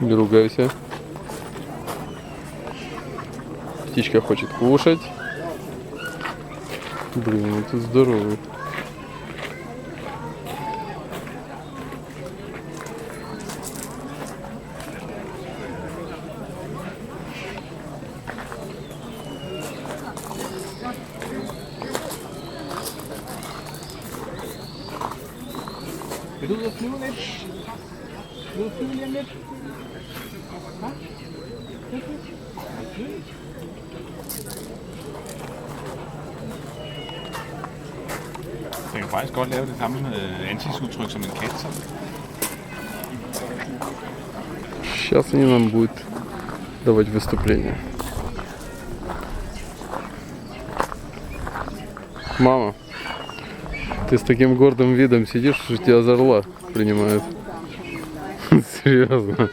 Не ругайся. Птичка хочет кушать. Блин, ну ты здоровый. Vil du ud og flyve lidt? Vil du flyve lige om lidt? Hva? Jeg kan faktisk godt lave det samme ansigtsudtryk som en kat. Så. Сейчас они нам будут давать выступление. Мама, ты с таким гордым видом сидишь, что тебя за орла принимают. Серьезно.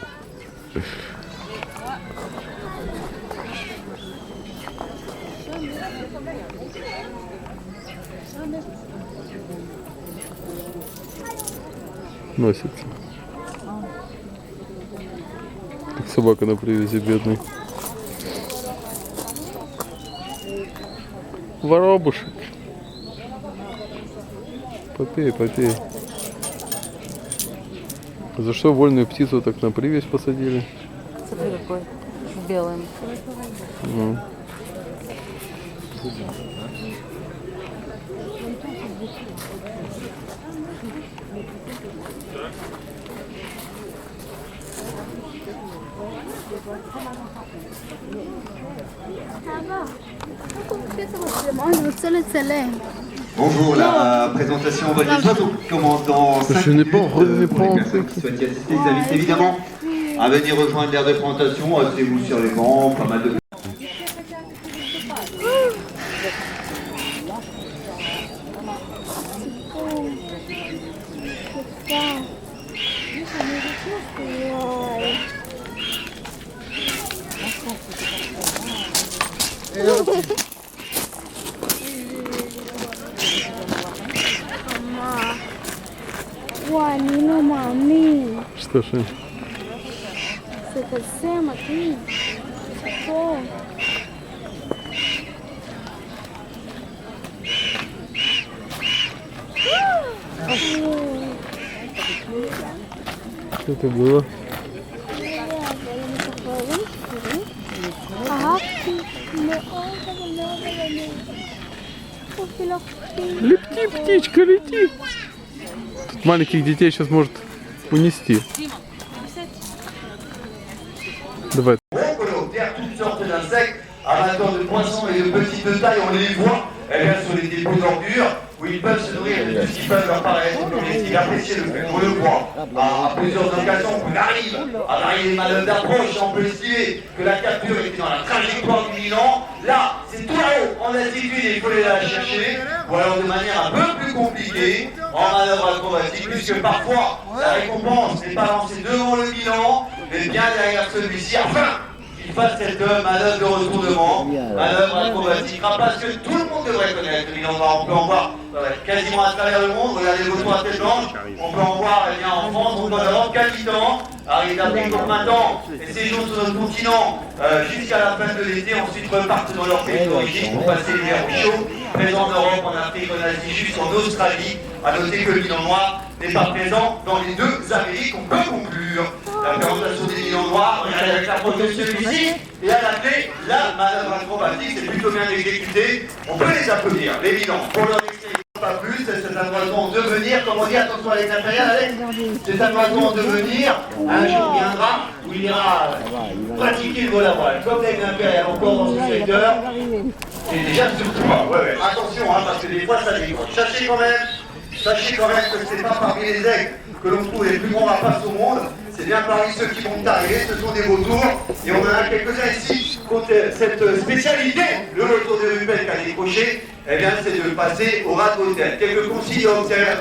Носится. Как собака на привязи, бедный. Воробушек. Попей, попей. За что вольную птицу так на привязь посадили? Смотри какой, белым. Ну. Bonjour, la présentation va des oiseaux commence dans 5 minutes. Pour les personnes qui souhaitent y assister, je vous invite évidemment à venir rejoindre l'aire de présentation. Asseyez-vous sur les bancs, pas mal de... Juanino, mami. Что ж? Você tá aqui? Ficou. Что это было? Лети, птичка, лети! Тут маленьких детей сейчас может унести. Давай. Toutes sortes d'insectes, amateurs de poissons et de petites tailles, on les voit, elles viennent sur les dépôts d'ordures où ils peuvent se nourrir de tout ce qui peut leur paraître domestique. Appréciez le fait, on le voit à plusieurs occasions qu'on arrive à varier les manœuvres d'approche, on peut estimer que la capture était dans la trajectoire du Milan. Là, c'est tout là-haut, en altitude, et il faut aller la chercher, ou alors de manière un peu plus compliquée, en manœuvre acrobatique, puisque parfois la récompense n'est pas lancée devant le Milan, mais bien derrière celui-ci, afin qu'il fasse cette manœuvre de retournement, manœuvre acrobatique, rapace que tout le monde devrait connaître. On peut en voir quasiment à travers le monde. Regardez vos toits à tête blanche, on peut en voir eh bien, en France, on peut en avoir 4 ans, arrive d'Afrique au printemps et séjournent sur notre continent jusqu'à la fin de l'été, ensuite repartent dans leur pays d'origine pour passer l'hiver au chaud, présent en Europe, en Afrique, en Asie, jusqu'en Australie. À noter que le Milan noir n'est pas présent dans les deux Amériques. On peut conclure la présentation des Milans noirs, regardez avec la protection celui-ci, et à la clé, la manœuvre acrobatique, c'est plutôt bien exécuté. On peut les applaudir, les Milans, pour leur extérieur. Pas plus, c'est un oiseau en devenir, comme on dit, attention à l'extérieur, c'est un oiseau en devenir, un jour viendra où il ira pratiquer le vol à voile, comme l'aigle impérial encore dans ce secteur, c'est déjà surtout pas, attention, parce que des fois ça décroche. Sachez quand même que c'est pas parmi les aigles que l'on trouve les plus grands rapaces au monde, c'est bien parmi ceux qui vont arriver, ce sont des vautours, et on en a quelques-uns ici. Cette spécialité, le retour de Rubel qu'a décroché, eh bien c'est de passer au rat de hôtel. Quelques consignes à observer,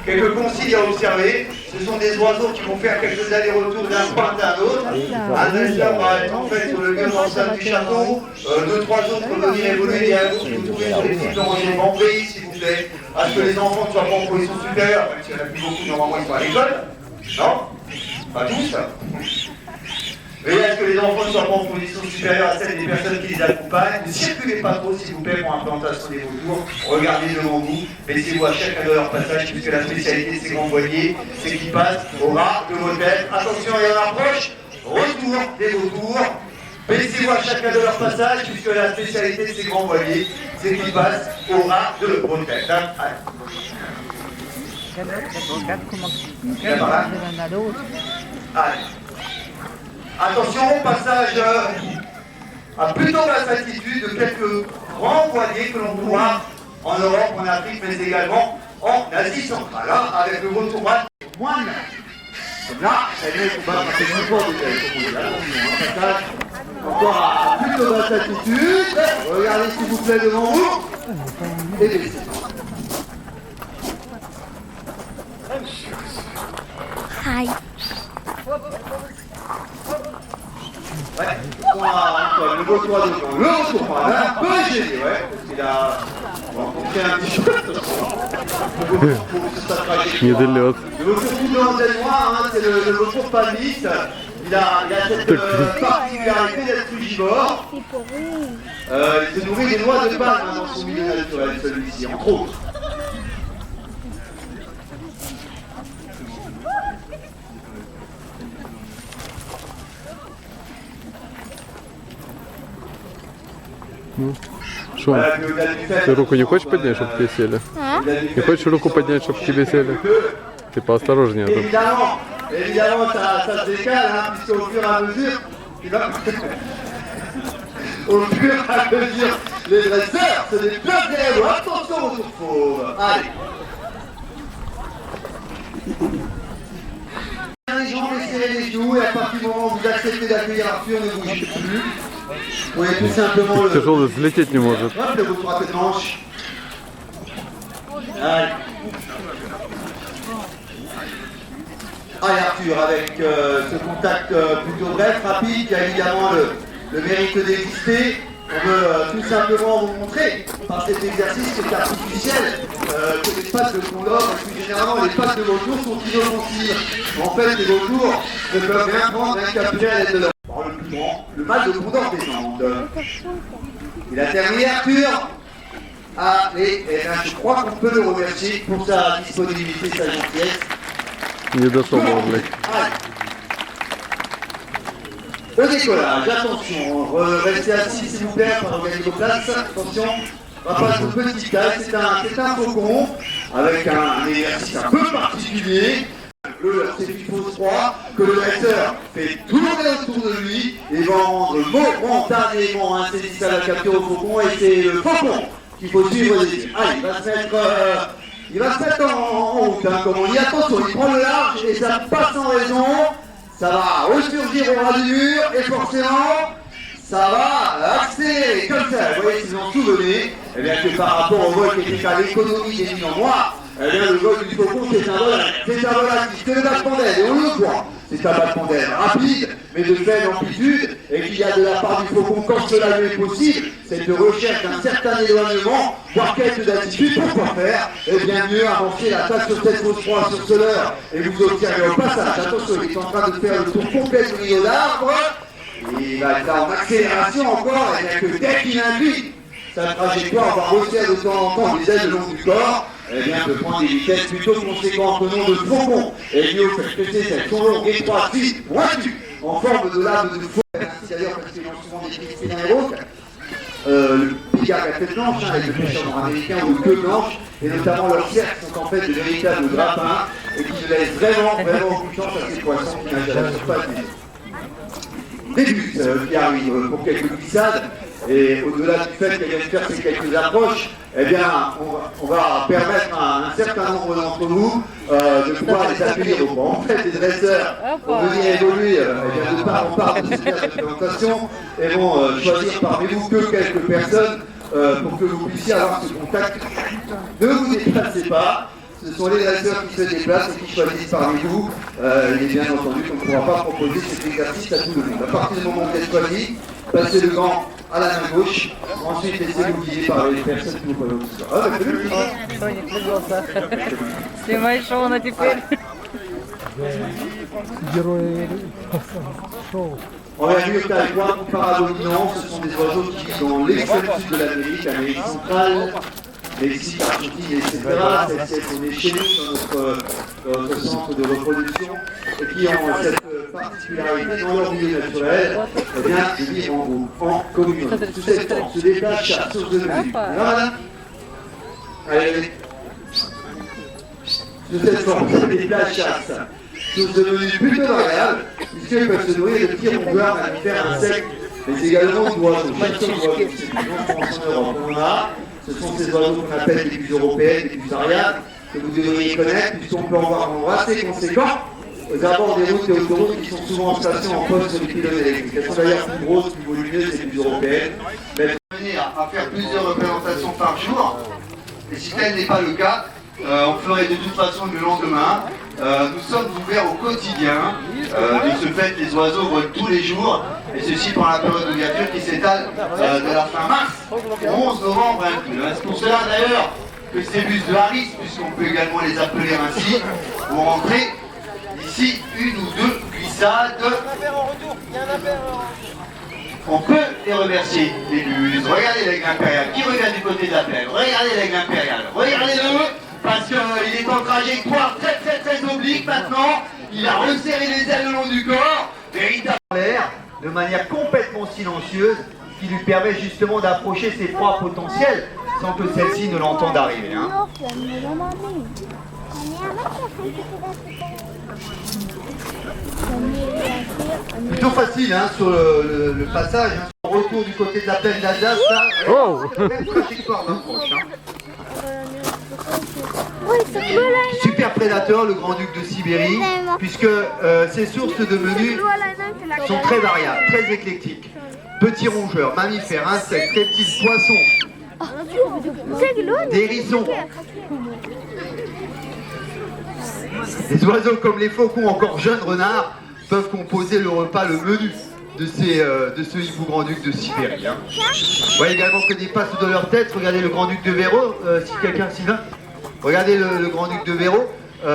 quelques consignes à observer, ce sont des oiseaux qui vont faire quelques allers-retours d'un point à un autre. Un instant va être en fait sur le mur d'enceinte du château, 2-3 autres venir évoluer et à gauche, vous trouvez sur les sites de rangement. Veillez s'il vous plaît, à ce que les enfants ne soient pas en position supérieure, même s'il n'y en a plus beaucoup, normalement ils sont à l'école. Non? Pas tous. Veillez à ce que les enfants ne soient pas en position supérieure à celle des personnes qui les accompagnent. Ne circulez pas trop, s'il vous plaît, pour l'implantation des vautours. Regardez devant vous, baissez-vous à chacun de leur passage, puisque la spécialité de ces grands voiliers, c'est qu'ils passent au ras de vos têtes. Attention, il y en approche. Retour des vautours. Baissez-vous à chacun de leur passage, puisque la spécialité de ces grands voiliers, c'est qu'ils passent au ras de vos têtes. Hein? Allez. Allez. Attention, passage à plutôt basse altitude de quelques grands voiliers que l'on peut voir en Europe, en Afrique, mais également en Asie centrale. Là, avec le retour moine. Comme là, elle est pour battre assez plus fort de passage encore à plutôt basse altitude. Regardez s'il vous plaît devant vous. Et baissez. Hi. Ouais, le retour à devant, le retour un peu gêné, ouais, parce qu'il a rencontré un petit peu pour sa trajectoire. Недолет. Le retour tout blanc des noirs, c'est le retour palmiste. Il a cette particularité d'être frugivore. C'est pour rien. Il se nourrit des noix de palme dans son milieu naturel, celui-ci, entre autres. Что? Ты руку не хочешь поднять, чтобы тебе сели? А? Не хочешь руку поднять, чтобы тебе сели? Ты поосторожнее. Тут. Évidemment, ça se décale, hein, puisqu'au fur et à mesure, au fur et à mesure, les dresseurs se déplacent derrière vous. Attention aux fauves. Allez. Les jambes, laissez les genoux, et à partir du moment où vous acceptez d'accueillir Arthur, ne bougez plus. Vous voyez tout simplement le... Тяжелый, взлететь не может. Hop, le retour à tête manche. Allez. Allez Arthur, avec ce contact plutôt bref, rapide, qui a évidemment le mérite d'exister. On veut tout simplement vous montrer par cet exercice qui est artificiel que les pattes de condor et plus généralement les pattes de vautour sont inoffensives. En fait, les vautours ne peuvent rien prendre, rien capturer à l'aide de leur... Le plus grand, le mâle de condor des Andes. Il a terminé Arthur. Allez, et bien, je crois qu'on peut le remercier pour sa disponibilité, sa gentillesse. Не дошел, блядь. Au décollage, attention, restez assis s'il vous plaît, pour regagner vos places, attention, on va passer au petit taille, c'est un faucon, avec un exercice un peu particulier, c'est qu'il faut froid, que le dresseur fait tourner autour de lui, et va rendre momentanément un saisissage à la capture au faucon, et c'est le faucon qu'il faut suivre les yeux. Allez, il va se mettre en route, hein, comme on dit, attention, il prend le large, et ça passe sans raison. Ça va ressurgir au ras du mur et forcément, ça va accélérer comme ça. Vous voyez, si vous en souvenez, eh bien que par rapport au vol qui était à l'économie des mines en noir, eh bien le vol du faucon c'est un vol actif, c'est le battement d'aile, et on le voit. C'est un battement d'aile rapide, mais de faible amplitude, et qu'il y a de la part du faucon, quand cela lui est possible, cette recherche d'un certain éloignement, voire quelques attitudes, pourquoi faire? Eh bien mieux avancer l'attaque sur cette fausse proie, sur ce leurre, et vous observez au passage, attention, il est en train de faire le tour complet au milieu d'arbre, il va être là en accélération encore, et bien que dès qu'il induit sa trajectoire, va resserrer de temps en temps les ailes le long du corps, eh bien peut prendre des vitesses plutôt conséquentes au nom de faucon, et mieux fait que c'est son long, étroit, suisse, pointu, en forme de lame de faucon. Ainsi d'ailleurs parce qu'ils ont souvent des Christine Aéroc, le picard à tête blanche, avec le pêcheur nord-américain ou le queue blanche, et notamment leurs cercles sont en fait de véritables grappins, et qui ne laissent vraiment aucune chance à ces poissons qui nagent à la surface des buts qui arrivent pour quelques glissades. Et au-delà du fait qu'elle vient de faire ces quelques approches, eh bien, on va permettre à un certain nombre d'entre vous de pouvoir les accueillir au banc. En fait, les dresseurs vont venir évoluer, eh bien, de part en part de cette présentation et vont choisir parmi vous que quelques personnes pour que vous puissiez avoir ce contact. Ne vous déplacez pas. Ce sont les dresseurs qui se déplacent et qui choisissent parmi vous. Il est bien entendu qu'on ne pourra pas proposer cet exercice à tout le monde. À partir du moment où vous êtes choisi, passez le gant à la main gauche, ensuite laissez-vous guider par les personnes qui vous connaissent. Соник влюбился. Снимай шоу на теперь. Герои шоу. En Amérique taïwan, comparablement, ce sont des oiseaux qui vivent dans l'extrême sud de l'Amérique, Amérique centrale, Mexique, Argentine, etc. Celles qu'on est chez nous dans notre centre de reproduction et qui ont cette particularité dans leur milieu naturel, eh bien, de vivre en groupe, en communauté. Sous cette forme se détache la source de menu. Voilà. Allez. Sous cette forme se détache la source de menu plutôt variable, puisqu'ils peuvent se nourrir de petits rongeurs, mammifères, insectes, mais également d'oiseaux. Chaque oiseau, c'est une grande en Europe. On a, ce sont ces oiseaux qu'on appelle les buses européennes, les buses ariades, que vous devriez connaître, puisqu'on peut en voir un nombre assez conséquent aux abords des routes et autoroutes qui sont souvent stationnées en poste sur les pylônes électriques. Elles sont d'ailleurs plus grosses, plus volumineuses, ces buses européennes. Mais venir à faire plusieurs représentations par jour, et si tel n'est pas le cas, on ferait de toute façon le lendemain. Nous sommes ouverts au quotidien. De ce fait, les oiseaux volent tous les jours, et ceci pendant la période d'ouverture qui s'étale de la fin mars au 11 novembre inclus. C'est pour cela d'ailleurs que ces bus de Harris, puisqu'on peut également les appeler ainsi, vont rentrer ici une ou deux glissades. On peut les remercier, les bus. Regardez l'aigle impérial. Qui regarde du côté de la plaine? Regardez l'aigle impérial. Regardez-le, parce qu'il est en trajectoire très oblique maintenant. Il a resserré les ailes le long du corps, véritablement l'air, de manière complètement silencieuse, qui lui permet justement d'approcher ses proies potentielles sans que celles-ci ne l'entendent arriver. Hein. Plutôt facile hein, sur le passage, hein, sur le retour du côté de la plaine d'Alsace, même trajectoire d'approche. Hein. Super prédateur, le grand-duc de Sibérie, puisque ses sources de menus sont très variables, très éclectiques. Petits rongeurs, mammifères, insectes, reptiles, poissons, des hérissons. Des oiseaux comme les faucons, encore jeunes renards, peuvent composer le repas, le menu de ce hibou grand-duc de Sibérie. Hein. Vous voyez également que des passes de leur tête. Regardez le grand-duc de Véro, si quelqu'un s'y va. Regardez le grand-duc de Véro et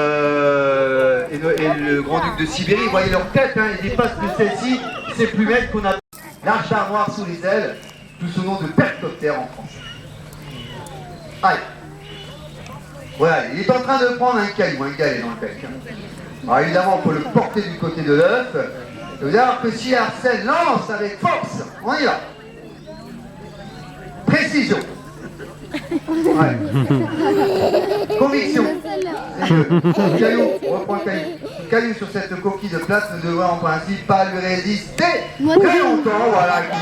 le grand-duc de Sibérie. Vous voyez leur tête, hein, et des passes de celle-ci, ces plumettes qu'on appelle large armoire sous les ailes, tout ce nom de percoptère en français. Allez. Voilà, il est en train de prendre un caillou, un galet dans le bec. Alors évidemment, on peut le porter du côté de l'œuf. Vous allez voir que si Arsène lance avec force, on y va. Précision. Ouais. Conviction. Caillou, on reprend le caillou. Le caillou sur cette coquille de plate ne devrait en principe pas lui résister très longtemps. Voilà, qui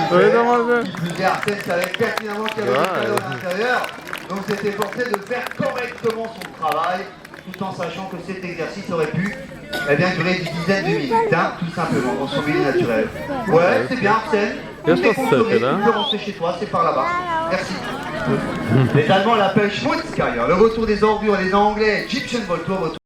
plus est, Arsène savait pertinemment qu'il y avait des cadeaux à l'intérieur. Donc c'était forcé de faire correctement son travail, tout en sachant que cet exercice aurait pu durer des dizaines de minutes, hein, tout simplement, dans son milieu naturel. Ouais, c'est bien Arsène. Tu peux rentrer chez toi, c'est par là-bas. Merci. Les Allemands l'appellent Schmutzkeier, le retour des ordures, les Anglais, Egyptian Voltour,